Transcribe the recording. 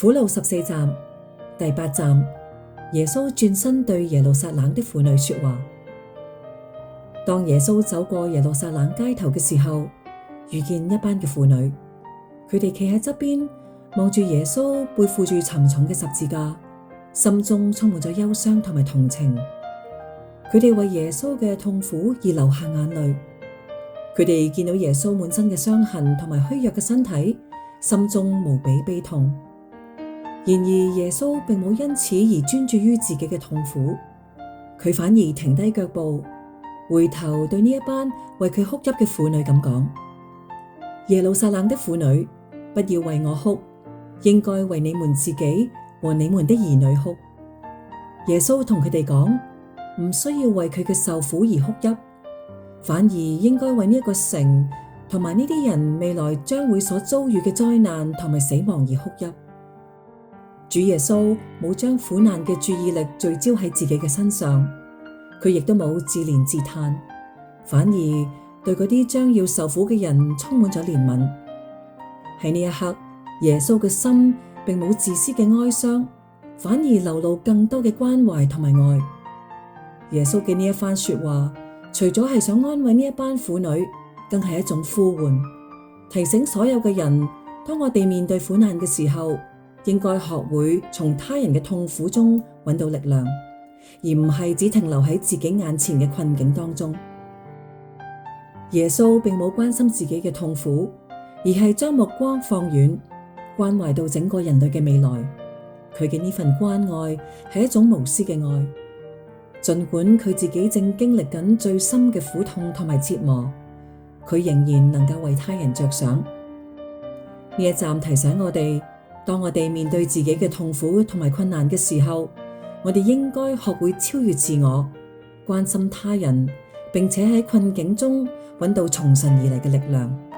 苦路14站第8站，耶穌轉身對耶路撒冷的婦女說話。當耶穌走過耶路撒冷街頭嘅時候，遇見一班嘅婦女，佢哋企喺側邊望住耶穌背負住沉重嘅十字架，心中充滿咗憂傷同埋同情。佢哋為耶穌嘅痛苦而流下眼淚。佢哋見到耶穌滿身嘅傷痕同埋虛弱嘅身體，心中無比悲痛。然而耶穌並冇因此而專注於自己嘅痛苦，佢反而停低腳步，回頭對呢一班為佢哭泣嘅婦女咁講：耶路撒冷的婦女，不要為我哭，應該為你們自己和你們的兒女哭。耶穌同佢哋講，唔需要為佢嘅受苦而哭泣，反而應該為呢一個城同埋呢啲人未來將會所遭遇嘅災難同埋死亡而哭泣。主耶穌冇將苦難嘅注意力聚焦喺自己嘅身上，佢亦都冇自憐自嘆，反而對嗰啲將要受苦嘅人充滿咗憐憫。喺呢一刻，耶穌嘅心並冇自私嘅哀傷，反而流露更多嘅關懷同埋愛。耶穌嘅呢一番說話，除咗係想安慰呢一班婦女，更係一種呼喚，提醒所有嘅人，當我哋面對苦難嘅時候，應該學會從他人嘅痛苦中揾到力量，而唔係只停留喺自己眼前嘅困境當中。耶穌並冇關心自己嘅痛苦，而係將目光放遠，關懷到整個人類嘅未來。佢嘅呢份關愛係一種無私嘅愛，儘管佢自己正經歷緊最深嘅苦痛同埋折磨，佢仍然能夠為他人着想。呢一站提醒我哋，當我哋面對自己嘅痛苦同埋困難嘅時候，我哋應該學會超越自我，關心他人，並且喺困境中揾到從神而嚟嘅力量。